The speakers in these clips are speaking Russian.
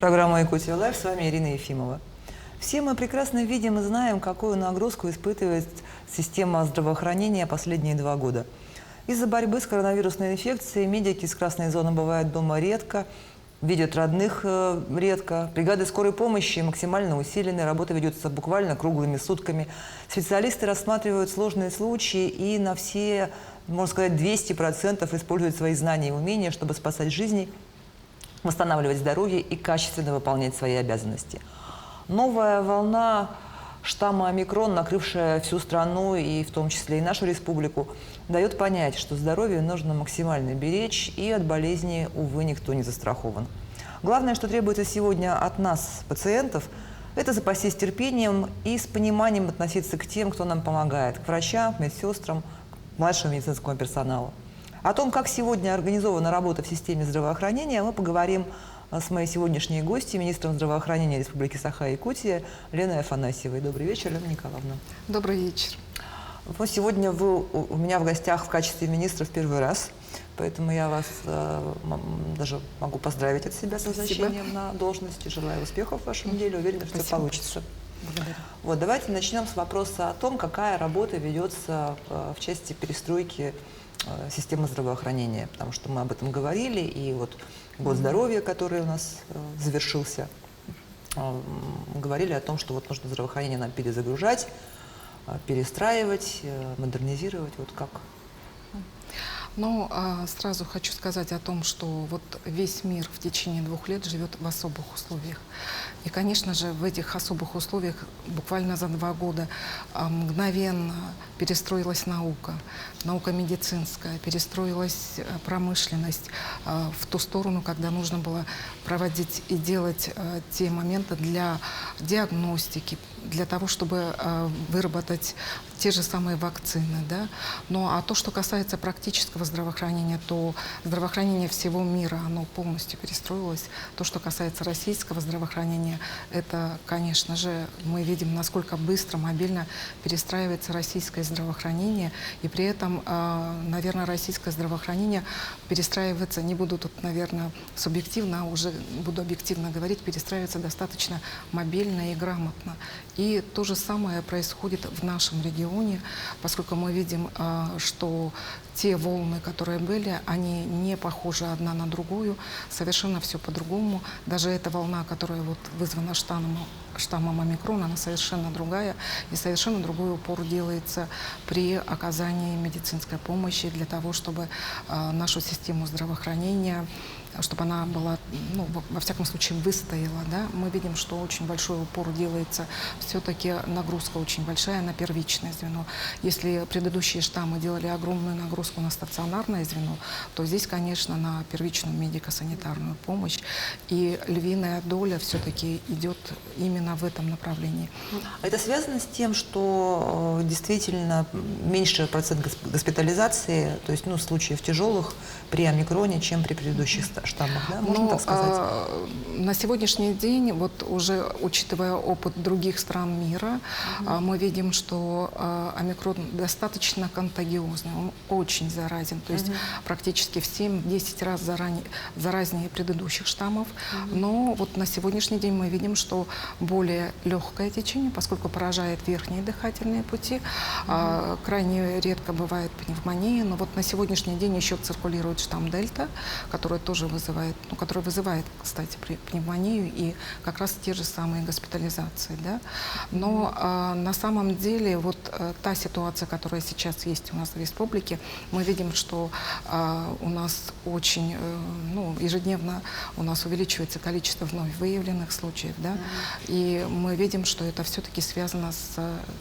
Программа «Якутия Лайв», с вами Ирина Ефимова. Все мы прекрасно видим и знаем, какую нагрузку испытывает система здравоохранения последние 2 года. Из-за борьбы с коронавирусной инфекцией медики из красной зоны бывают дома редко, видят родных редко. Бригады скорой помощи максимально усилены, работа ведется буквально круглыми сутками. Специалисты рассматривают сложные случаи и на все, можно сказать, 200% используют свои знания и умения, чтобы спасать жизни, восстанавливать здоровье и качественно выполнять свои обязанности. Новая волна штамма омикрон, накрывшая всю страну и в том числе и нашу республику, дает понять, что здоровье нужно максимально беречь, и от болезни, увы, никто не застрахован. Главное, что требуется сегодня от нас, пациентов, это запастись терпением и с пониманием относиться к тем, кто нам помогает, к врачам, к медсестрам, к младшему медицинскому персоналу. О том, как сегодня организована работа в системе здравоохранения, мы поговорим с моей сегодняшней гостьей, министром здравоохранения Республики Саха-Якутия Леной Афанасьевой. Добрый вечер, Лена Николаевна. Добрый вечер. Ну, сегодня вы у меня в гостях в качестве министра в первый раз, поэтому я вас даже могу поздравить от себя с назначением на должность. Желаю успехов в вашем деле, уверена, что все получится. Благодарю. Вот, давайте начнем с вопроса о том, какая работа ведется в части перестройки системы здравоохранения, потому что мы об этом говорили, и вот год здоровья, который у нас завершился, говорили о том, что вот нужно здравоохранение нам перезагружать, перестраивать, модернизировать. Вот как? Ну, сразу хочу сказать о том, что вот весь мир в течение 2 лет живет в особых условиях. И, конечно же, в этих особых условиях буквально за 2 года мгновенно перестроилась наука медицинская, перестроилась промышленность в ту сторону, когда нужно было проводить и делать те моменты для диагностики, для того, чтобы выработать те же самые вакцины. Да? Ну а то, что касается практического здравоохранения, то здравоохранение всего мира, оно полностью перестроилось. То, что касается российского здравоохранения, это, конечно же, мы видим, насколько быстро, мобильно перестраивается российское здравоохранение. И при этом, наверное, российское здравоохранение перестраивается, не буду тут, наверное, субъективно, а уже буду объективно говорить, перестраивается достаточно мобильно и грамотно. И то же самое происходит в нашем регионе, поскольку мы видим, что те волны, которые были, они не похожи одна на другую, совершенно все по-другому. Даже эта волна, которая вот вызвана штаммом омикрон, она совершенно другая, и совершенно другой упор делается при оказании медицинской помощи для того, чтобы нашу систему здравоохранения, чтобы она была, ну, во всяком случае, выстояла. Да? Мы видим, что очень большой упор делается, все-таки нагрузка очень большая на первичное звено. Если предыдущие штаммы делали огромную нагрузку на стационарное звено, то здесь, конечно, на первичную медико-санитарную помощь. И львиная доля все-таки идет именно в этом направлении. Это связано с тем, что действительно меньше процент госпитализации, то есть случаев тяжелых при омикроне, чем при предыдущих штаммах, да? Можно так сказать? На сегодняшний день, вот уже учитывая опыт других стран мира, мы видим, что омикрон достаточно контагиозный, он очень заразен, то есть практически в 7-10 раз заразнее предыдущих штаммов. Но вот на сегодняшний день мы видим, что более легкое течение, поскольку поражает верхние дыхательные пути, крайне редко бывает пневмония, но вот на сегодняшний день еще циркулирует штамм Дельта, который тоже вызывает, кстати, пневмонию и как раз те же самые госпитализации. Да? Но на самом деле вот та ситуация, которая сейчас есть у нас в республике, мы видим, что у нас очень, ежедневно у нас увеличивается количество вновь выявленных случаев, да? И мы видим, что это все-таки связано с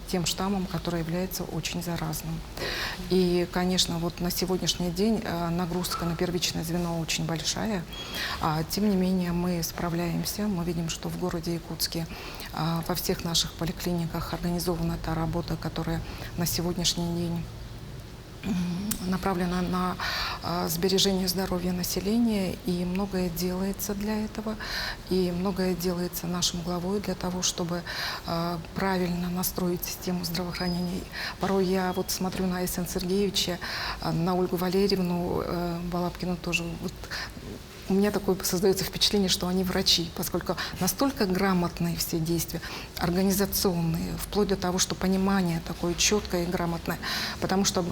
тем штаммом, который является очень заразным. И, конечно, вот на сегодняшний день нагрузка на первичное звено очень большая. Тем не менее, мы справляемся. Мы видим, что в городе Якутске во всех наших поликлиниках организована та работа, которая на сегодняшний день направлена на сбережение здоровья населения, и многое делается для этого, и многое делается нашим главой для того, чтобы правильно настроить систему здравоохранения. Порой я вот смотрю на Сэн Сергеевича, на Ольгу Валерьевну Балабкину тоже, вот у меня такое создается впечатление, что они врачи, поскольку настолько грамотные все действия, организационные, вплоть до того, что понимание такое четкое и грамотное. Потому что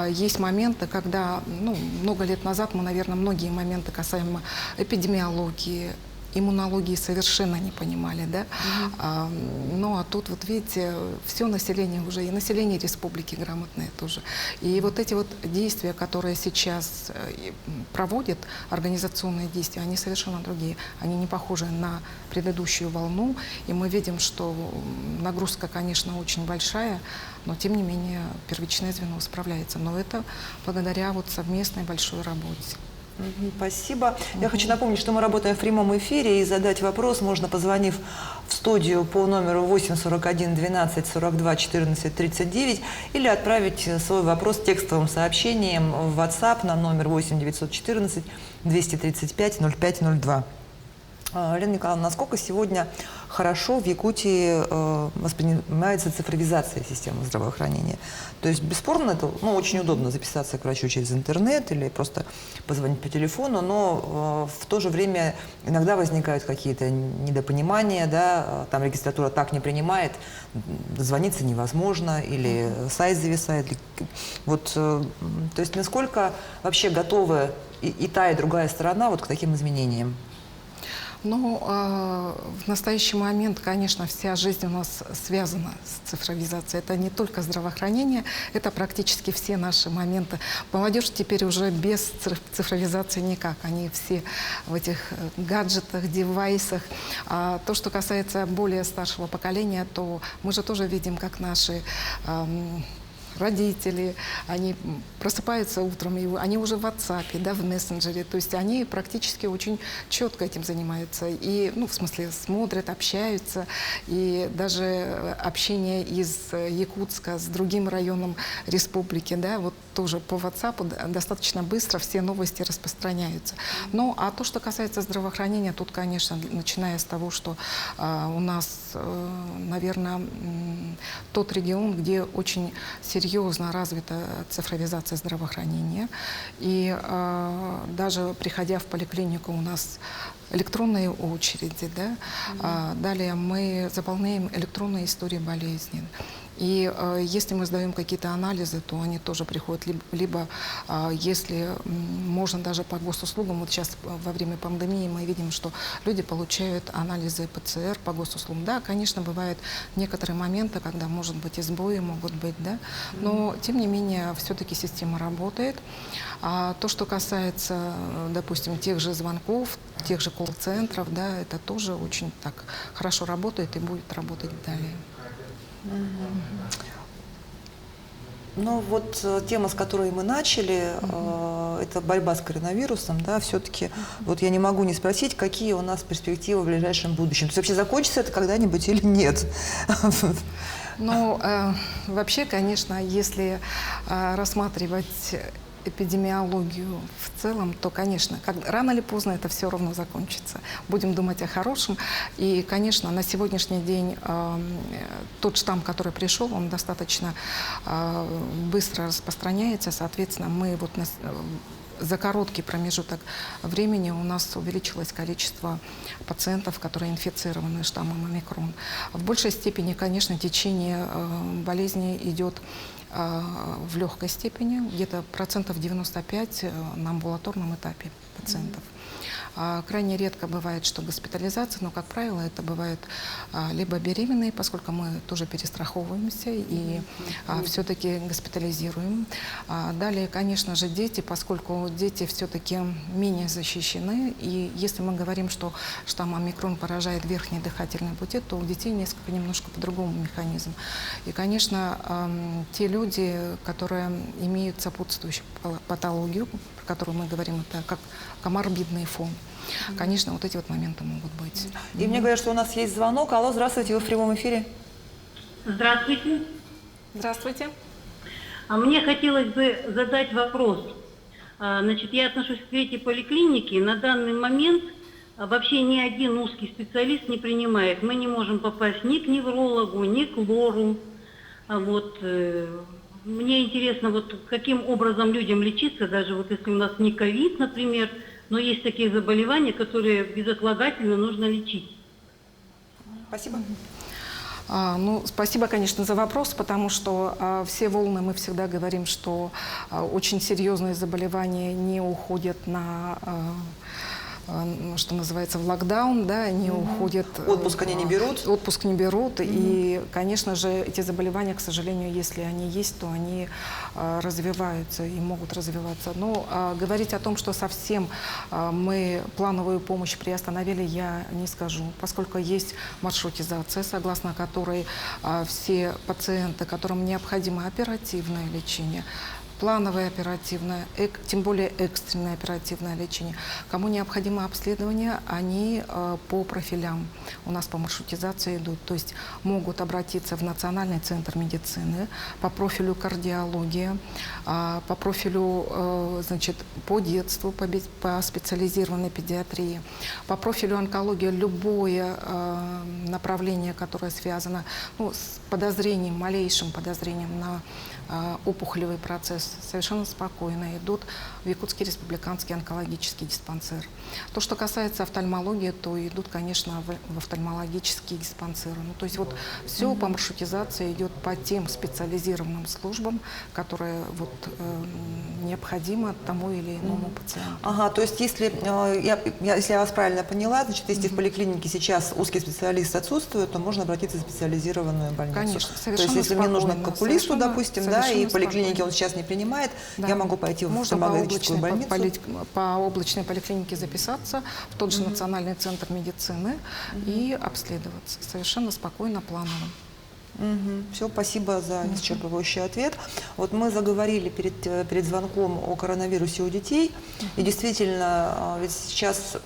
есть моменты, когда, ну, много лет назад мы, наверное, многие моменты касаемо эпидемиологии, иммунологии совершенно не понимали, да? Ну, а тут, вот видите, все население уже, и население республики грамотное тоже. И вот эти вот действия, которые сейчас проводят, организационные действия, они совершенно другие. Они не похожи на предыдущую волну, и мы видим, что нагрузка, конечно, очень большая, но, тем не менее, первичное звено справляется. Но это благодаря вот совместной большой работе. Спасибо. Я хочу напомнить, что мы работаем в прямом эфире, и задать вопрос можно, позвонив в студию по номеру 841 12 42 14 39, или отправить свой вопрос текстовым сообщением в WhatsApp на номер 8 914 235 0502. Лена Николаевна, насколько сегодня хорошо в Якутии воспринимается цифровизация системы здравоохранения? То есть, бесспорно, это очень удобно записаться к врачу через интернет или просто позвонить по телефону, но в то же время иногда возникают какие-то недопонимания, да, там регистратура так не принимает, дозвониться невозможно, или сайт зависает. Вот, то есть, насколько вообще готовы и та, и другая сторона вот к таким изменениям? Ну, в настоящий момент, конечно, вся жизнь у нас связана с цифровизацией. Это не только здравоохранение, это практически все наши моменты. Молодежь теперь уже без цифровизации никак. Они все в этих гаджетах, девайсах. А то, что касается более старшего поколения, то мы же тоже видим, как наши родители, они просыпаются утром, и они уже в WhatsApp, да, в мессенджере, то есть они практически очень четко этим занимаются, и, ну, в смысле, смотрят, общаются, и даже общение из Якутска с другим районом республики, да, вот тоже по WhatsApp достаточно быстро все новости распространяются. Ну, а то, что касается здравоохранения, тут, конечно, начиная с того, что у нас, наверное, тот регион, где очень серьезно развита цифровизация здравоохранения. И даже приходя в поликлинику, у нас электронные очереди, да? Далее мы заполняем электронные истории болезни. И если мы сдаем какие-то анализы, то они тоже приходят, либо если можно даже по госуслугам, вот сейчас во время пандемии мы видим, что люди получают анализы ПЦР по госуслугам. Да, конечно, бывают некоторые моменты, когда, может быть, и сбои могут быть, да, но, тем не менее, все-таки система работает. А то, что касается, допустим, тех же звонков, тех же колл-центров, да, это тоже очень так хорошо работает и будет работать далее. Ну вот тема, с которой мы начали, это борьба с коронавирусом, да, все-таки вот я не могу не спросить, какие у нас перспективы в ближайшем будущем. То есть вообще закончится это когда-нибудь или нет? Ну, вообще, конечно, если рассматривать эпидемиологию в целом, то, конечно, рано или поздно это все равно закончится. Будем думать о хорошем. И, конечно, на сегодняшний день тот штамм, который пришел, он достаточно быстро распространяется. Соответственно, мы вот за короткий промежуток времени у нас увеличилось количество пациентов, которые инфицированы штаммом омикрон. В большей степени, конечно, течение болезни идет в легкой степени, где-то 95% на амбулаторном этапе пациентов. Крайне редко бывает, что госпитализация, но, как правило, это бывают либо беременные, поскольку мы тоже перестраховываемся и все-таки госпитализируем. Далее, конечно же, дети, поскольку дети все-таки менее защищены. И если мы говорим, что штамм омикрон поражает верхние дыхательные пути, то у детей несколько немножко по-другому механизм. И, конечно, те люди, которые имеют сопутствующую патологию, про которую мы говорим, это как коморбидный фон. Конечно, вот эти вот моменты могут быть. И мне говорят, что у нас есть звонок. Алло, здравствуйте, вы в прямом эфире. Здравствуйте. Здравствуйте. Мне хотелось бы задать вопрос. Значит, я отношусь к третьей поликлинике. На данный момент вообще ни один узкий специалист не принимает. Мы не можем попасть ни к неврологу, ни к лору. Вот. Мне интересно, вот каким образом людям лечиться, даже вот если у нас не ковид, например, но есть такие заболевания, которые безотлагательно нужно лечить. Спасибо. Ну, спасибо, конечно, за вопрос, потому что все волны мы всегда говорим, что очень серьезные заболевания не уходят на, что называется, в локдаун, да, они уходят... Отпуск они не берут? Отпуск не берут, и, конечно же, эти заболевания, к сожалению, если они есть, то они развиваются и могут развиваться. Но говорить о том, что совсем мы плановую помощь приостановили, я не скажу, поскольку есть маршрутизация, согласно которой все пациенты, которым необходимо оперативное лечение, плановое оперативное, тем более экстренное оперативное лечение. Кому необходимо обследование, они по профилям у нас по маршрутизации идут. То есть могут обратиться в Национальный центр медицины по профилю кардиология, по профилю, значит, по детству, по специализированной педиатрии, по профилю онкология, любое направление, которое связано, ну, с подозрением, малейшим подозрением на опухолевый процесс, совершенно спокойно идут в Якутский республиканский онкологический диспансер. То, что касается офтальмологии, то идут, конечно, в офтальмологические диспансеры. Ну, то есть вот все по маршрутизации идет по тем специализированным службам, которые вот, необходимо тому или иному пациенту. Ага, то есть если я вас правильно поняла, значит, если в поликлинике сейчас узкий специалист отсутствует, то можно обратиться в специализированную больницу. Конечно, то есть если мне нужно к окулисту, допустим, да, и в поликлинике он сейчас не принимает, да, я могу пойти в можно офтальмологическую больницу. по облачной поликлинике записаться в тот же Национальный центр медицины и обследоваться совершенно спокойно, планово. Все, спасибо за исчерпывающий ответ. Вот мы заговорили перед звонком о коронавирусе у детей, и действительно, ведь сейчас,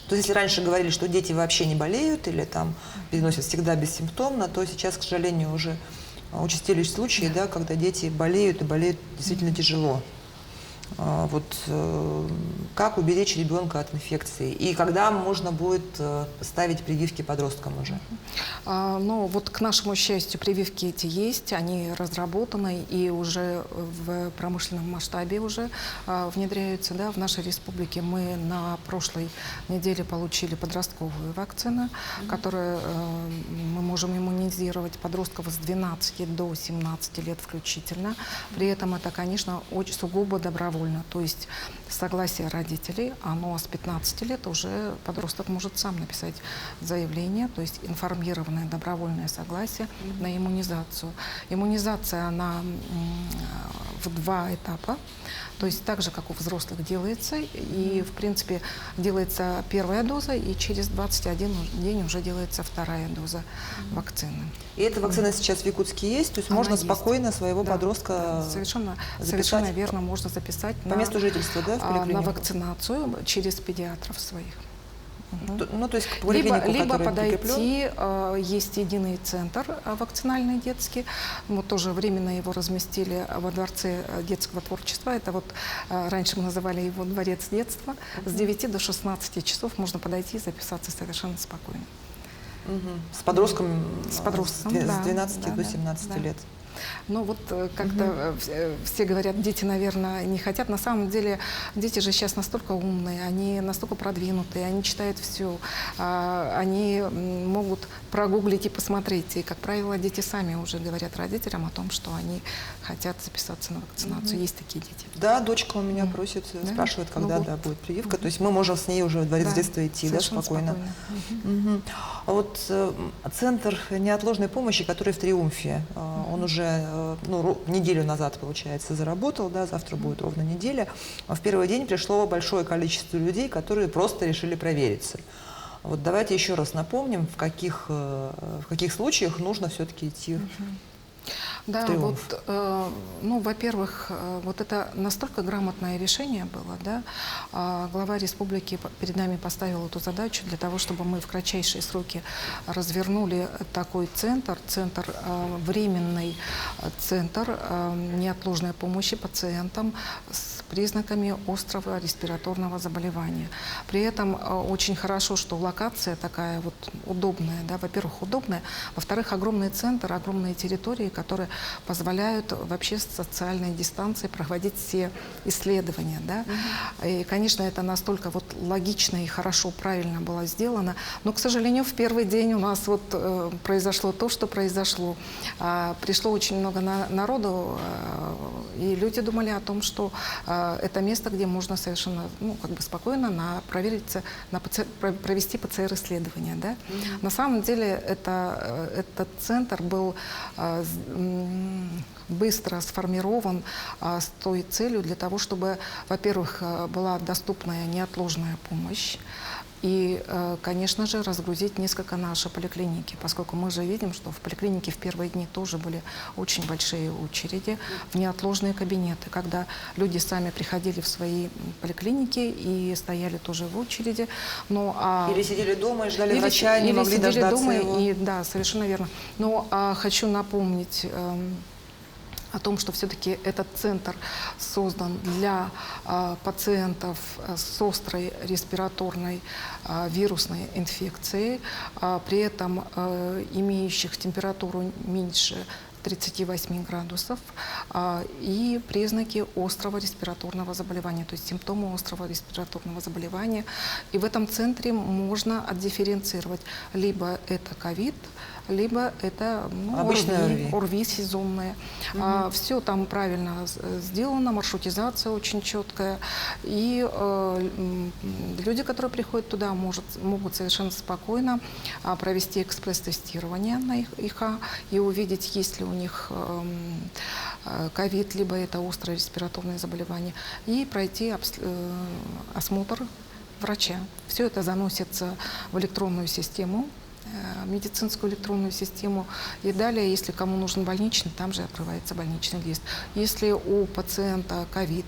то есть если раньше говорили, что дети вообще не болеют или там переносят всегда бессимптомно, то сейчас, к сожалению, уже участились случаи, да, когда дети болеют и болеют действительно тяжело. Вот как уберечь ребенка от инфекции? И когда можно будет ставить прививки подросткам уже? Ну, вот к нашему счастью, прививки эти есть, они разработаны и уже в промышленном масштабе уже внедряются. Да. В нашей республике мы на прошлой неделе получили подростковую вакцину, которую мы можем иммунизировать подростков с 12 до 17 лет включительно. При этом это, конечно, очень сугубо добровольно. То есть согласие родителей, оно с 15 лет уже подросток может сам написать заявление, то есть информированное добровольное согласие на иммунизацию. Иммунизация, она в 2 этапа, то есть так же, как у взрослых делается, и в принципе делается первая доза, и через 21 день уже делается вторая доза вакцины. И эта вакцина сейчас в Якутске есть, то есть можно спокойно своего подростка совершенно верно, можно записать по месту жительства, да, в поликлинику? на вакцинацию через педиатров своих. Ну, то есть к поликлинику, либо который подойти, есть единый центр вакцинальный детский, мы тоже временно его разместили во Дворце детского творчества, это вот раньше мы называли его Дворец детства, с 9 до 16 часов можно подойти и записаться совершенно спокойно. С подростком, с 12 до 17 лет. Ну вот как-то все говорят, дети, наверное, не хотят. На самом деле дети же сейчас настолько умные, они настолько продвинутые, они читают все, они могут прогуглить и посмотреть. И, как правило, дети сами уже говорят родителям о том, что они хотят записаться на вакцинацию. Есть такие дети. Да, дочка у меня просит, спрашивает, когда будет прививка. То есть мы можем с ней уже в Дворец детства идти, да, спокойно. А вот центр неотложной помощи, который в Триумфе, он уже неделю назад, получается, заработал, да, завтра будет ровно неделя. В первый день пришло большое количество людей, которые просто решили провериться. Вот давайте еще раз напомним, в каких случаях нужно все-таки идти Да, вот, во-первых, вот это настолько грамотное решение было, да, глава республики перед нами поставил эту задачу для того, чтобы мы в кратчайшие сроки развернули такой центр, временный центр неотложной помощи пациентам с признаками острого респираторного заболевания. При этом очень хорошо, что локация такая вот удобная, да, во-первых, удобная, во-вторых, огромный центр, огромные территории, которые позволяют вообще с социальной дистанции проводить все исследования, да. И, конечно, это настолько вот логично и хорошо, правильно было сделано, но, к сожалению, в первый день у нас вот произошло то, что произошло. Пришло очень много народу, и люди думали о том, что это место, где можно совершенно, ну, как бы спокойно провести ПЦР-исследование, да. На самом деле этот центр был быстро сформирован с той целью для того, чтобы, во-первых, была доступная неотложная помощь, и, конечно же, разгрузить несколько наши поликлиники, поскольку мы же видим, что в поликлинике в первые дни тоже были очень большие очереди в неотложные кабинеты, когда люди сами приходили в свои поликлиники и стояли тоже в очереди. Или сидели дома и ждали врача, не могли дождаться дома, его. Да, совершенно верно. Но хочу напомнить о том, что все-таки этот центр создан для пациентов с острой респираторной вирусной инфекцией, при этом имеющих температуру меньше 38 градусов и признаки острого респираторного заболевания, то есть симптомы острого респираторного заболевания. И в этом центре можно отдифференцировать, либо это ковид, либо это ОРВИ сезонное. Все там правильно сделано, маршрутизация очень четкая. И люди, которые приходят туда, могут совершенно спокойно провести экспресс-тестирование на ИХ и увидеть, есть ли у них ковид, либо это острое респираторное заболевание, и пройти осмотр врача. Все это заносится в электронную систему, медицинскую электронную систему. И далее, если кому нужен больничный, там же открывается больничный лист. Если у пациента ковид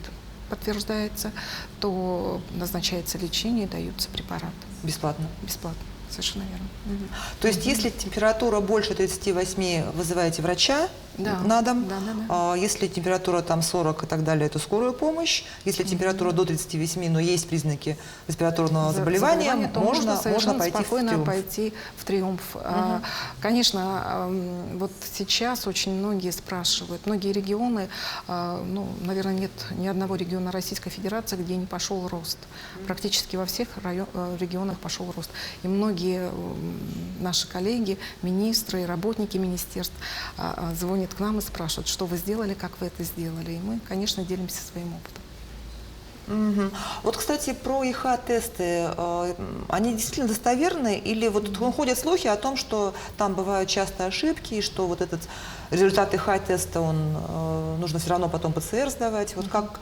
подтверждается, то назначается лечение и даются препараты. Бесплатно? Бесплатно. Совершенно верно. То есть, если температура больше 38, вызываете врача на дом. Если температура там 40 и так далее, то скорую помощь. Если температура до 38, но есть признаки респираторного заболевания, то можно пойти спокойно пойти в Триумф. Конечно, вот сейчас очень многие спрашивают, многие регионы, ну, наверное, нет ни одного региона Российской Федерации, где не пошел рост. Практически во всех регионах пошел рост. И многие наши коллеги, министры, работники министерств звонят к нам и спрашивают, что вы сделали, как вы это сделали. И мы, конечно, делимся своим опытом. Вот, кстати, про ИХ-тесты, они действительно достоверны? Или вот ходят слухи о том, что там бывают часто ошибки, и что вот этот результат ИХ-теста, нужно все равно потом ПЦР сдавать? Вот как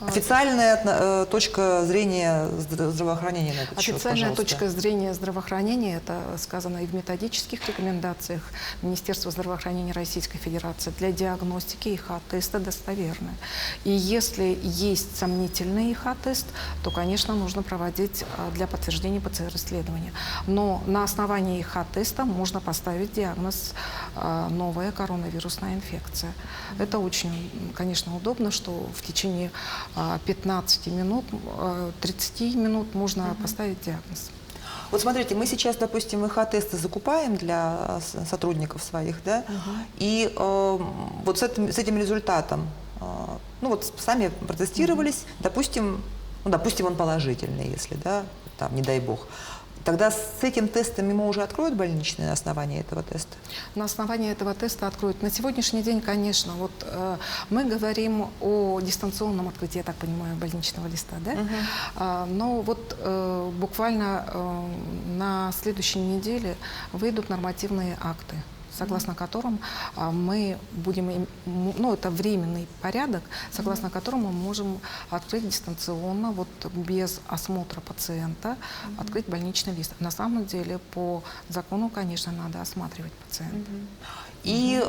официальная точка зрения здравоохранения на этот счет, Официальная пожалуйста? точка зрения здравоохранения, это сказано и в методических рекомендациях Министерства здравоохранения Российской Федерации, для диагностики ИХ-теста достоверны. И если есть сомнительный ИХ-тест, то, конечно, нужно проводить для подтверждения ПЦР-исследования. Но на основании ИХ-теста можно поставить диагноз новая коронавирусная инфекция. Это очень, конечно, удобно, что в течение 15 минут, 30 минут можно поставить диагноз. Вот смотрите, мы сейчас, допустим, ИХ-тесты закупаем для сотрудников своих, да, и вот с этим результатом, ну вот сами протестировались, допустим, он положительный, если, да, там, не дай бог. Тогда с этим тестом ему уже откроют больничный на основании этого теста? На основании этого теста откроют. На сегодняшний день, конечно, вот мы говорим о дистанционном открытии, я так понимаю, больничного листа, да? Но вот буквально на следующей неделе выйдут нормативные акты, согласно которым мы будем, ну, это временный порядок, согласно которому мы можем открыть дистанционно, вот без осмотра пациента, открыть больничный лист. На самом деле, по закону, конечно, надо осматривать пациента. И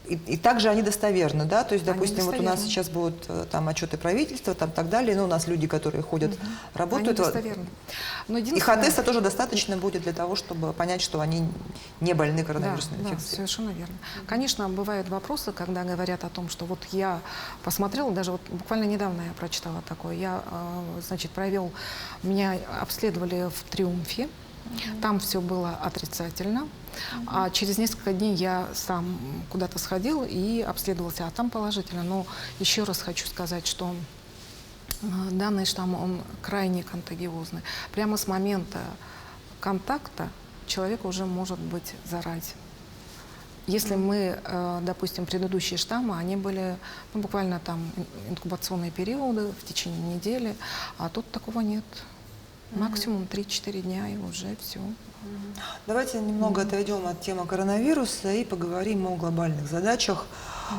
И также они достоверны, да? То есть, Они допустим, вот у нас достоверны. сейчас будут там отчеты правительства, там так далее, но у нас люди, которые ходят, работают. Они достоверны. Но Их единственное- теста тоже достаточно будет для того, чтобы понять, что они не больны коронавирусной Да, инфекцией. совершенно верно. Конечно, бывают вопросы, когда говорят о том, что вот я посмотрела, даже вот буквально недавно я прочитала такое, значит, меня обследовали в «Триумфе», там все было отрицательно, а через несколько дней я сам куда-то сходил и обследовался, а там положительно. Но еще раз хочу сказать, что данный штамм, он крайне контагиозный. Прямо с момента контакта человек уже может быть заразен. Если мы, допустим, предыдущие штаммы, они были буквально там инкубационные периоды в течение недели, а тут такого нет. Максимум 3-4 дня и уже все. Давайте немного отойдем от темы коронавируса и поговорим о глобальных задачах.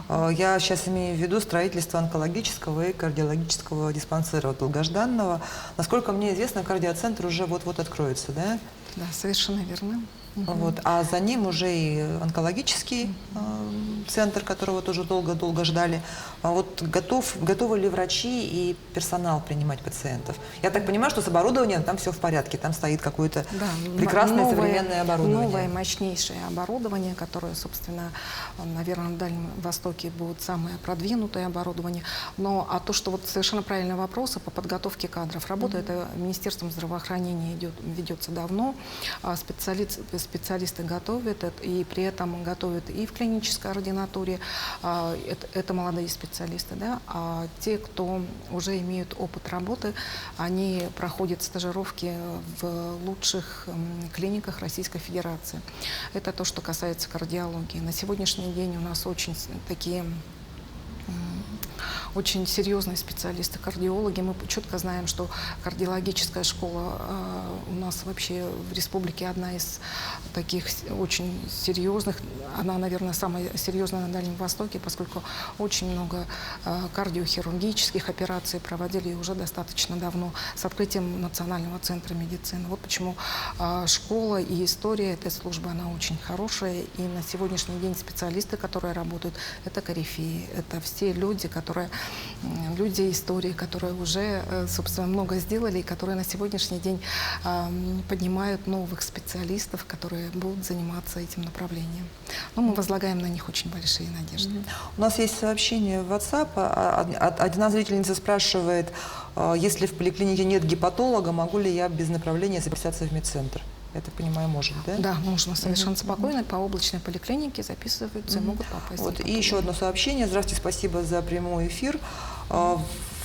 Я сейчас имею в виду строительство онкологического и кардиологического диспансера долгожданного. Насколько мне известно, кардиоцентр уже вот-вот откроется, да? Да, совершенно верно. Вот. А за ним уже и онкологический центр, которого тоже долго-долго ждали. А вот готовы ли врачи и персонал принимать пациентов? Я так понимаю, что с оборудованием там все в порядке, там стоит какое-то прекрасное современное оборудование. Новое, мощнейшее оборудование, которое, собственно, наверное, на Дальнем Востоке будет самое продвинутое оборудование. Но то, что вот совершенно правильный вопрос по подготовке кадров. Работа это Министерством здравоохранения ведется давно. Специалисты готовят, и при этом готовят и в клинической ординатуре, это молодые специалисты, да, а те, кто уже имеют опыт работы, они проходят стажировки в лучших клиниках Российской Федерации. Это то, что касается кардиологии. На сегодняшний день у нас очень серьезные специалисты, кардиологи. Мы четко знаем, что кардиологическая школа у нас вообще в республике одна из таких очень серьезных. Она, наверное, самая серьезная на Дальнем Востоке, поскольку очень много кардиохирургических операций проводили уже достаточно давно с открытием Национального центра медицины. Вот почему школа и история этой службы, она очень хорошая. И на сегодняшний день специалисты, которые работают, это корифеи, это все люди истории, которые уже, собственно, много сделали и которые на сегодняшний день поднимают новых специалистов, которые будут заниматься этим направлением. Но мы возлагаем на них очень большие надежды. У нас есть сообщение в WhatsApp. Одна зрительница спрашивает, если в поликлинике нет гепатолога, могу ли я без направления записаться в медцентр? Я так понимаю, может, да? Да, можно совершенно спокойно по облачной поликлинике записываются и могут попасть. Вот. И еще одно сообщение. Здравствуйте, спасибо за прямой эфир.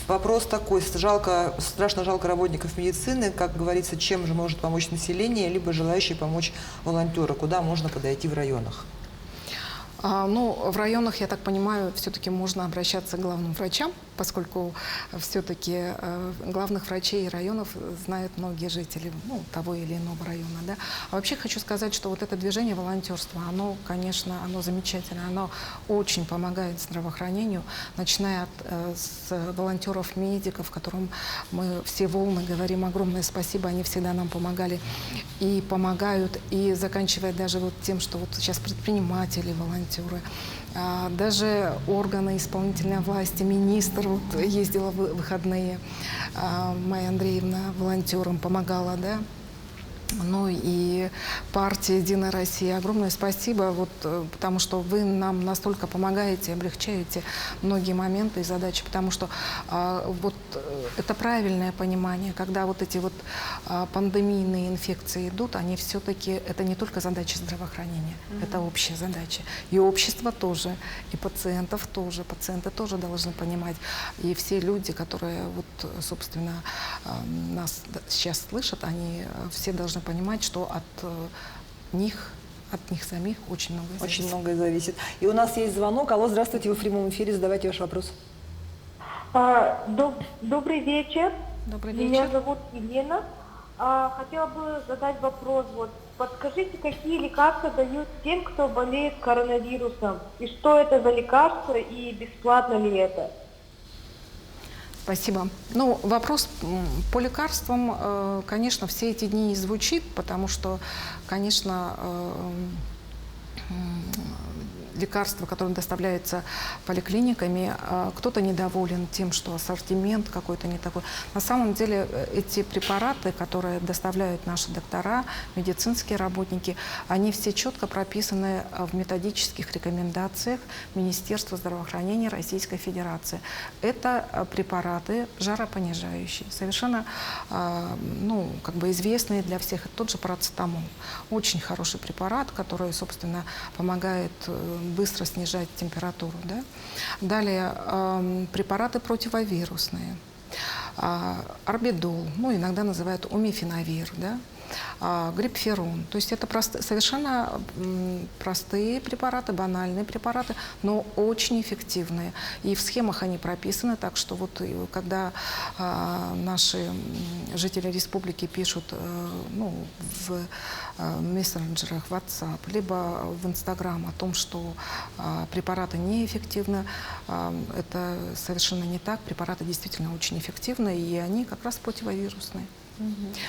Вопрос такой. Страшно жалко работников медицины. Как говорится, чем же может помочь население, либо желающие помочь волонтеры? Куда можно подойти в районах? В районах, я так понимаю, все-таки можно обращаться к главным врачам, поскольку все-таки главных врачей районов знают многие жители того или иного района. Да? А вообще хочу сказать, что вот это движение волонтерства, оно, конечно, оно замечательное, оно очень помогает здравоохранению, начиная с волонтеров-медиков, которым мы все волны говорим огромное спасибо, они всегда нам помогали и помогают, и заканчивая даже вот тем, что вот сейчас предприниматели, волонтеры, даже органы исполнительной власти, министр ездила в выходные, Майя Андреевна волонтерам помогала, да. Ну и партия «Единая Россия». Огромное спасибо, потому что вы нам настолько помогаете, облегчаете многие моменты и задачи, потому что это правильное понимание, когда вот эти пандемийные инфекции идут, они все-таки, это не только задача здравоохранения, это общая задача. И общество тоже, и пациентов тоже. Пациенты тоже должны понимать. И все люди, которые, собственно, нас сейчас слышат, они все должны понимать, что от них самих очень многое зависит. Очень многое зависит. И у нас есть звонок. Алло, здравствуйте, вы в прямом эфире, задавайте ваш вопрос. Добрый вечер. Добрый вечер. Меня зовут Елена. Хотела бы задать вопрос. Подскажите, какие лекарства дают тем, кто болеет коронавирусом? И что это за лекарства и бесплатно ли это? Спасибо. Вопрос по лекарствам, конечно, все эти дни не звучит, потому что, конечно, лекарства, которые доставляются поликлиниками, кто-то недоволен тем, что ассортимент какой-то не такой. На самом деле эти препараты, которые доставляют наши доктора, медицинские работники, они все четко прописаны в методических рекомендациях Министерства здравоохранения Российской Федерации. Это препараты жаропонижающие, совершенно известные для всех. Это тот же парацетамол. Очень хороший препарат, который, собственно, помогает быстро снижать температуру. Да? Далее препараты противовирусные. Орбидол, иногда называют умифенавир, да? Грипферон. То есть это совершенно простые препараты, банальные препараты, но очень эффективные. И в схемах они прописаны, так что вот когда наши жители республики пишут в мессенджерах, WhatsApp, либо в Instagram о том, что препараты неэффективны, это совершенно не так. Препараты действительно очень эффективны, и они как раз противовирусные.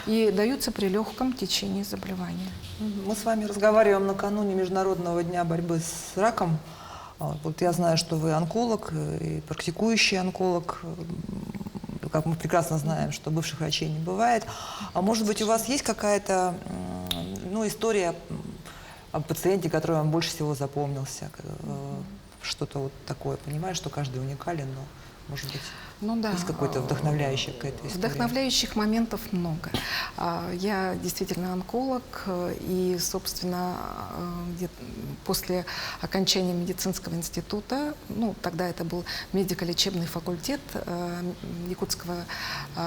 И даются при легком течении заболевания. Мы с вами разговариваем накануне Международного дня борьбы с раком. Вот я знаю, что вы онколог и практикующий онколог. Как мы прекрасно знаем, что бывших врачей не бывает. А может быть, у вас есть какая-то история о пациенте, который вам больше всего запомнился? Что-то вот такое. Понимаю, что каждый уникален, но, может быть... Есть какой-то вдохновляющий какая-то история? Вдохновляющих моментов много. Я действительно онколог, и, собственно, после окончания медицинского института, тогда это был медико-лечебный факультет Якутского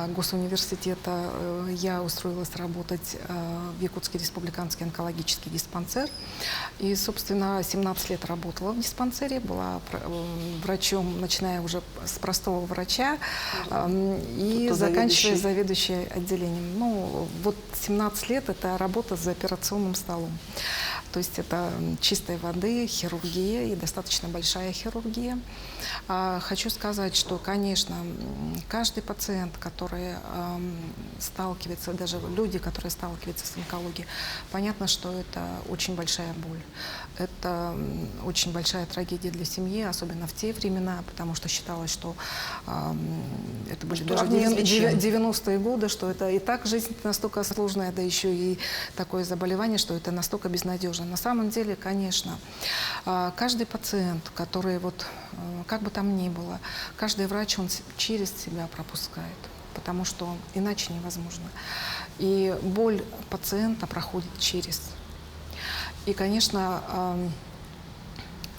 госуниверситета, я устроилась работать в Якутский республиканский онкологический диспансер. И, собственно, 17 лет работала в диспансере, была врачом, начиная уже с простого врача, и заканчивая заведующей отделением. Вот 17 лет – это работа за операционным столом. То есть это чистой воды, хирургия и достаточно большая хирургия. Хочу сказать, что, конечно, каждый пациент, который сталкивается, даже люди, которые сталкиваются с онкологией, понятно, что это очень большая боль. Это очень большая трагедия для семьи, особенно в те времена, потому что считалось, что это были даже 90-е годы, что это и так жизнь настолько сложная, да еще и такое заболевание, что это настолько безнадежно. На самом деле, конечно, каждый пациент, который как бы там ни было, каждый врач, он через себя пропускает, потому что иначе невозможно. И боль пациента проходит через. И, конечно,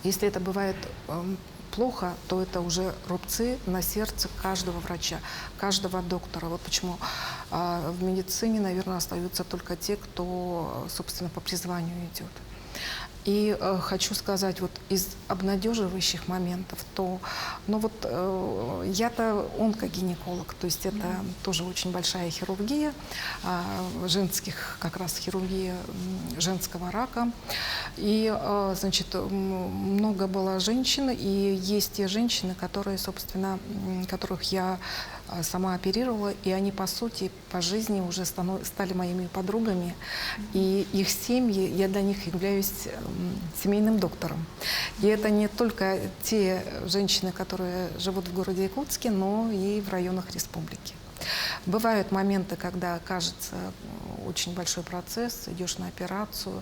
если это бывает плохо, то это уже рубцы на сердце каждого врача, каждого доктора. Вот почему в медицине, наверное, остаются только те, кто, собственно, по призванию идет. И хочу сказать, вот из обнадеживающих моментов, то, я-то онкогинеколог, то есть это тоже очень большая хирургия, женских, как раз хирургия женского рака. И, значит, много было женщин, и есть те женщины, которые, собственно, которых я сама оперировала, и они, по сути, по жизни уже стали моими подругами, и их семьи, я для них являюсь семейным доктором. И это не только те женщины, которые живут в городе Якутске, но и в районах республики. Бывают моменты, когда кажется очень большой процесс, идешь на операцию,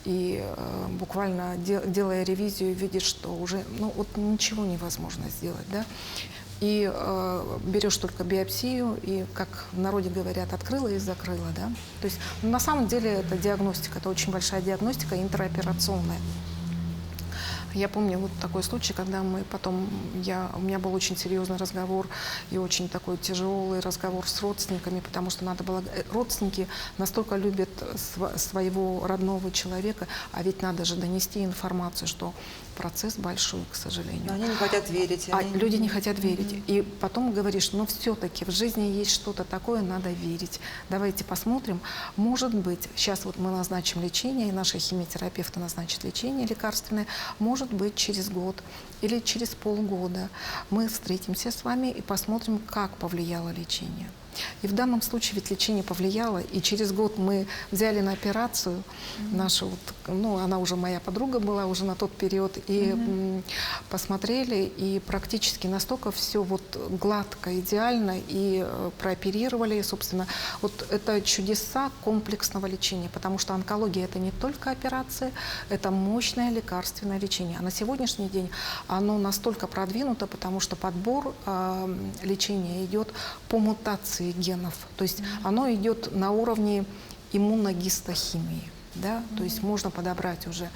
и буквально делая ревизию, видишь, что уже ничего невозможно сделать, да? И берешь только биопсию, и, как в народе говорят, открыла и закрыла, да? То есть на самом деле это диагностика, это очень большая диагностика интероперационная. Я помню вот такой случай, когда у меня был очень серьезный разговор и очень такой тяжелый разговор с родственниками, потому что родственники настолько любят своего родного человека, а ведь надо же донести информацию, что процесс большой, к сожалению. Но они не хотят верить. Люди не хотят верить. И потом говоришь, все-таки в жизни есть что-то такое, надо верить. Давайте посмотрим. Может быть, сейчас вот мы назначим лечение, и наши химиотерапевты назначат лечение лекарственное. Может быть, через год или через полгода мы встретимся с вами и посмотрим, как повлияло лечение. И в данном случае ведь лечение повлияло, и через год мы взяли на операцию нашу, вот, ну, она уже моя подруга была уже на тот период, и посмотрели, и практически настолько все вот гладко, идеально, и прооперировали, собственно, вот это чудеса комплексного лечения, потому что онкология это не только операции, это мощное лекарственное лечение. А на сегодняшний день оно настолько продвинуто, потому что подбор лечения идет по мутации генов. То есть оно идет на уровне иммуногистохимии. Да? То есть можно подобрать уже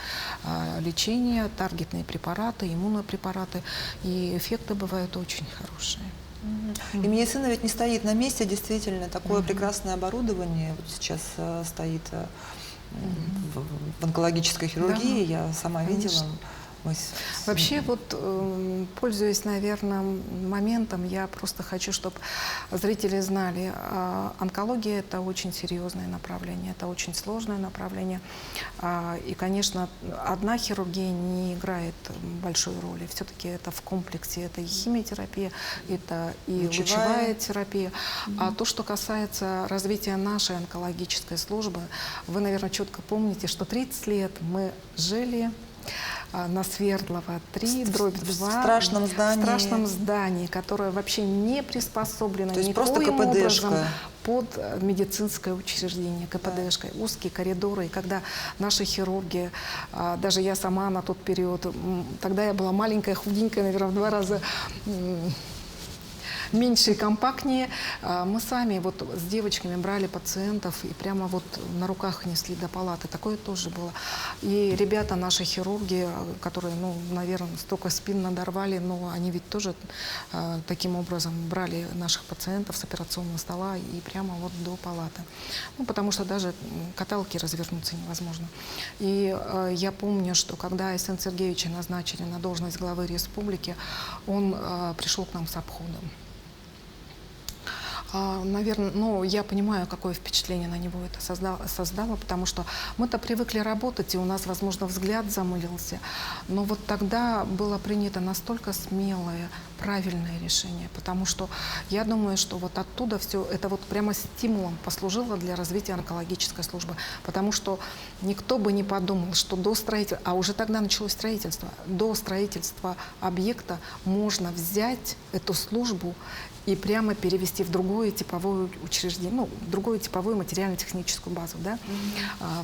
лечение, таргетные препараты, иммунопрепараты, и эффекты бывают очень хорошие. И медицина ведь не стоит на месте, действительно, такое прекрасное оборудование вот сейчас стоит в онкологической хирургии, я сама видела. Вообще, вот, пользуясь, наверное, моментом, я просто хочу, чтобы зрители знали, онкология – это очень серьезное направление, это очень сложное направление. И, конечно, одна хирургия не играет большой роли. Все-таки это в комплексе, это и химиотерапия, это и лучевая терапия. А то, что касается развития нашей онкологической службы, вы, наверное, четко помните, что 30 лет мы жили на Свердлова 3, дробь 2, в страшном здании. В страшном здании, которое вообще не приспособлено никоим образом под медицинское учреждение, КПДшка, узкие коридоры. И когда наши хирурги, даже я сама на тот период, тогда я была маленькая, худенькая, наверное, в 2 раза меньше и компактнее. Мы сами вот с девочками брали пациентов и прямо вот на руках несли до палаты. Такое тоже было. И ребята, наши хирурги, которые, ну, наверное, столько спин надорвали, но они ведь тоже таким образом брали наших пациентов с операционного стола и прямо вот до палаты. Ну, потому что даже каталки развернуться невозможно. И я помню, что когда Айсен Сергеевича назначили на должность главы республики, он пришел к нам с обходом. Наверное, ну, я понимаю, какое впечатление на него это создало, потому что мы-то привыкли работать, и у нас, возможно, взгляд замылился. Но вот тогда было принято настолько смелое, правильное решение, потому что я думаю, что вот оттуда все это вот прямо стимулом послужило для развития онкологической службы, потому что никто бы не подумал, что до строительства, а уже тогда началось строительство, до строительства объекта можно взять эту службу и прямо перевести в другое типовое учреждение, ну, другую типовую материально-техническую базу, да,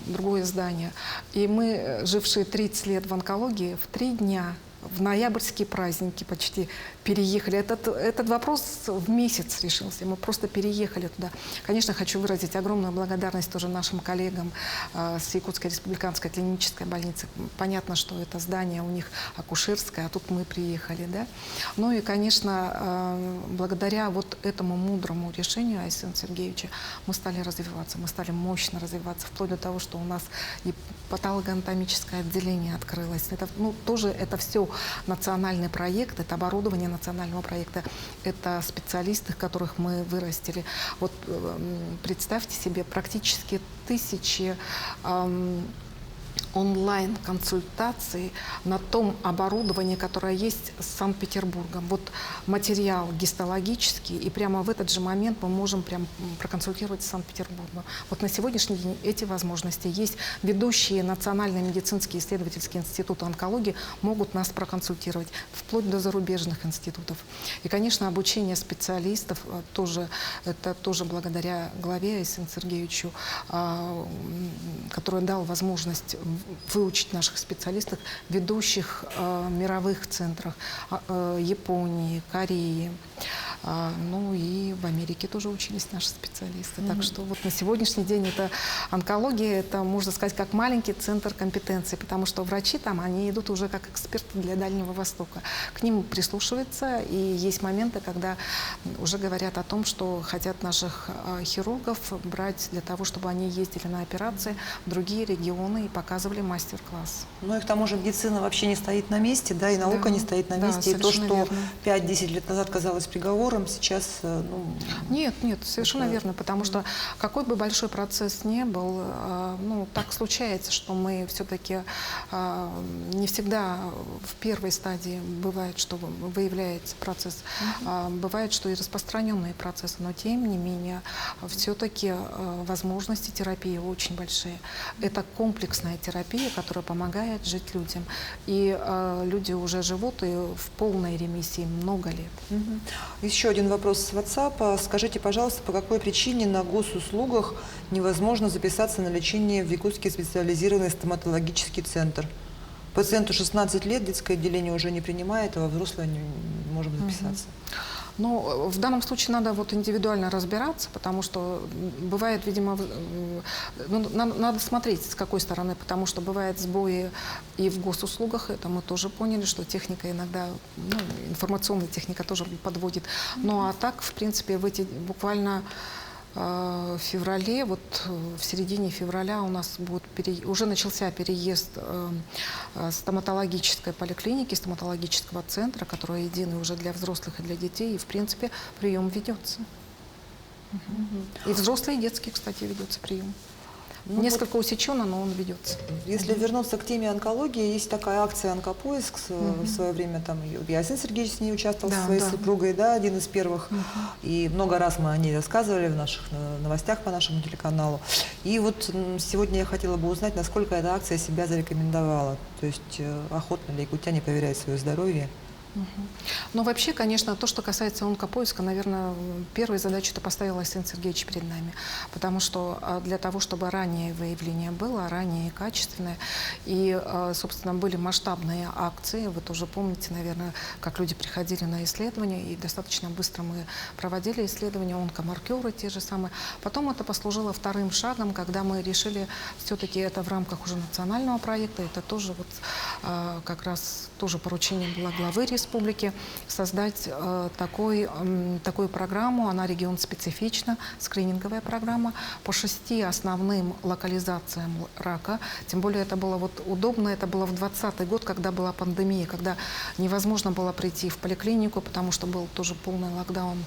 другое здание. И мы, жившие 30 лет в онкологии, в 3 дня, в ноябрьские праздники почти переехали. Этот вопрос в месяц решился. Мы просто переехали туда. Конечно, хочу выразить огромную благодарность тоже нашим коллегам с Якутской республиканской клинической больницы. Понятно, что это здание у них акушерское, а тут мы приехали, да. Ну и, конечно, благодаря вот этому мудрому решению Айсена Сергеевича мы стали развиваться, мы стали мощно развиваться, вплоть до того, что у нас и патологоанатомическое отделение открылось. Это, ну, тоже это все национальный проект, это оборудование национального проекта, это специалисты, которых мы вырастили. Вот представьте себе, практически 1000 онлайн-консультаций на том оборудовании, которое есть с Санкт-Петербургом. Вот материал гистологический, и прямо в этот же момент мы можем прям проконсультировать с Санкт-Петербургом. Вот на сегодняшний день эти возможности есть. Ведущие национальные медицинские исследовательские институты онкологии могут нас проконсультировать, вплоть до зарубежных институтов. И, конечно, обучение специалистов тоже, это тоже благодаря главе Айсену Сергеевичу, который дал возможность выучить наших специалистов в ведущих мировых центрах Японии, Кореи. Ну и в Америке тоже учились наши специалисты. Так что вот на сегодняшний день это онкология, это, можно сказать, как маленький центр компетенции, потому что врачи там, они идут уже как эксперты для Дальнего Востока. К ним прислушиваются, и есть моменты, когда уже говорят о том, что хотят наших хирургов брать для того, чтобы они ездили на операции в другие регионы и показывали мастер-класс. Ну и к тому же медицина вообще не стоит на месте, да, и наука не стоит на месте. И то, что 5-10 лет назад казалось приговором, разговорам сейчас, Нет, нет, совершенно верно, потому что какой бы большой процесс ни был, ну, так случается, что мы все-таки не всегда в первой стадии бывает, что выявляется процесс, бывает, что и распространенные процессы, но тем не менее все-таки возможности терапии очень большие. Это комплексная терапия, которая помогает жить людям. И люди уже живут и в полной ремиссии много лет. Еще один вопрос с WhatsApp. Скажите, пожалуйста, по какой причине на госуслугах невозможно записаться на лечение в Якутский специализированный стоматологический центр? Пациенту 16 лет, детское отделение уже не принимает, а во взрослое не можем записаться. Ну, в данном случае надо вот индивидуально разбираться, потому что бывает, видимо, ну, надо смотреть, с какой стороны, потому что бывают сбои и в госуслугах, это мы тоже поняли, что техника иногда, ну, информационная техника тоже подводит. Ну, а так, в принципе, в эти буквально в феврале, вот в середине февраля у нас будет уже начался переезд стоматологической поликлиники, стоматологического центра, который единый уже для взрослых и для детей, и в принципе прием ведется. И взрослый, и детский, кстати, ведется прием. Ну, Несколько усеченно, но он ведется. Если вернуться к теме онкологии, есть такая акция «Онкопоиск». В свое время там Ясин Сергеевич с ней участвовал со своей супругой, да, один из первых. И много раз мы о ней рассказывали в наших новостях по нашему телеканалу. И вот сегодня я хотела бы узнать, насколько эта акция себя зарекомендовала. То есть охотно ли якутяне проверяют свое здоровье? Но вообще, конечно, то, что касается онкопоиска, наверное, первой задачей это поставил Ясин Сергеевич перед нами. Потому что для того, чтобы раннее выявление было, раннее и качественное, и, собственно, были масштабные акции, вы тоже помните, наверное, как люди приходили на исследования, и достаточно быстро мы проводили исследования, онкомаркеры те же самые. Потом это послужило вторым шагом, когда мы решили, все-таки это в рамках уже национального проекта, это тоже вот как раз тоже поручение было главы республики, создать такую программу, она регион-специфична, скрининговая программа по 6 основным локализациям рака. Тем более это было вот удобно, это было в 2020 год, когда была пандемия, когда невозможно было прийти в поликлинику, потому что был тоже полный локдаун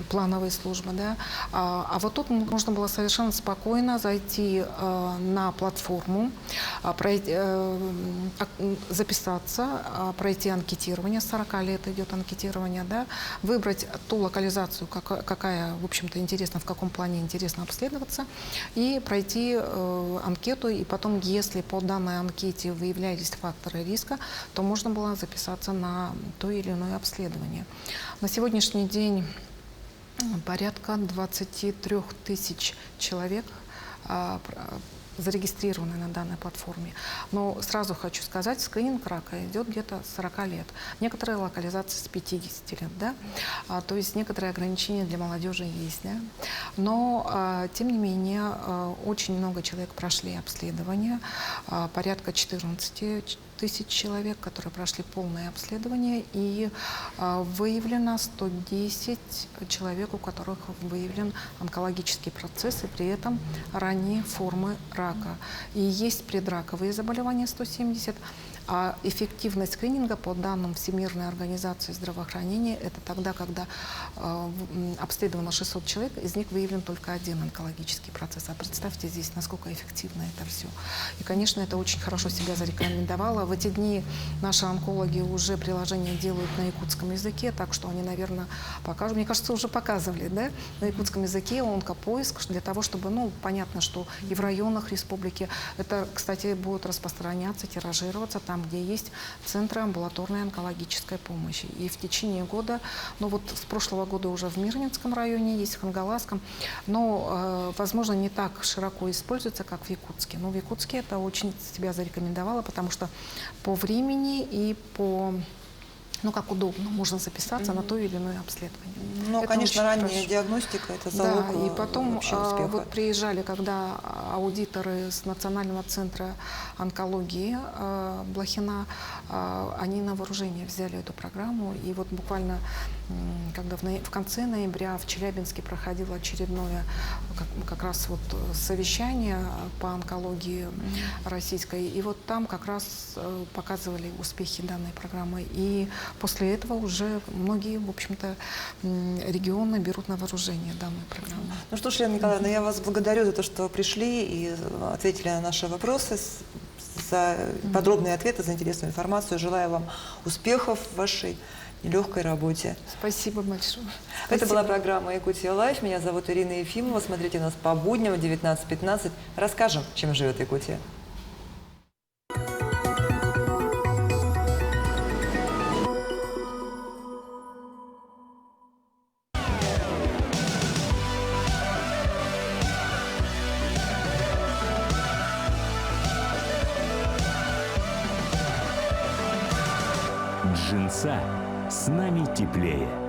плановой службы. Да? А вот тут можно было совершенно спокойно зайти на платформу, записаться, пройти анкетирование, с 40 лет идет анкетирование, да, выбрать ту локализацию, какая, в общем-то, интересна, в каком плане интересно обследоваться, и пройти анкету, и потом, если по данной анкете выявлялись факторы риска, то можно было записаться на то или иное обследование. На сегодняшний день порядка 23 тысяч человек зарегистрированы на данной платформе. Но сразу хочу сказать, скрининг рака идет где-то с 40 лет. Некоторые локализации с 50 лет, да? То есть некоторые ограничения для молодежи есть, да? Но, тем не менее, очень много человек прошли обследование, порядка 14 тысяч человек, которые прошли полное обследование, и выявлено 110 человек, у которых выявлен онкологический процесс, и при этом ранние формы рака. И есть предраковые заболевания 170, а эффективность скрининга по данным Всемирной организации здравоохранения – это тогда, когда обследовано 600 человек, из них выявлен только один онкологический процесс. А представьте здесь, насколько эффективно это все. И, конечно, это очень хорошо себя зарекомендовало. В эти дни наши онкологи уже приложения делают на якутском языке, так что они, наверное, покажут. Мне кажется, уже показывали, да, на якутском языке онкопоиск, для того, чтобы, ну, понятно, что и в районах республики это, кстати, будет распространяться, тиражироваться там, где есть центры амбулаторной онкологической помощи. И в течение года, ну вот с прошлого года уже в Мирнинском районе есть, в Хангаласском, но, возможно, не так широко используется, как в Якутске. Но в Якутске это очень себя зарекомендовало, потому что по времени и по... Ну, как удобно, можно записаться на то или иное обследование. Ну, это конечно, ранняя диагностика – это залог да, и потом вообще успеха. вот приезжали, когда аудиторы с Национального центра онкологии Блохина, они на вооружение взяли эту программу, и вот буквально, когда в конце ноября в Челябинске проходило очередное как раз вот совещание по онкологии российской, и вот там как раз показывали успехи данной программы, и после этого уже многие, в общем-то, регионы берут на вооружение данную программу. Ну что ж, Лена Николаевна, я вас благодарю за то, что пришли и ответили на наши вопросы, за подробные ответы, за интересную информацию. Желаю вам успехов в вашей нелегкой работе. Спасибо большое. Это была программа «Якутия Лайф». Меня зовут Ирина Ефимова. Смотрите нас по будням в 19:15. Расскажем, чем живет Якутия. Джинса с нами теплее.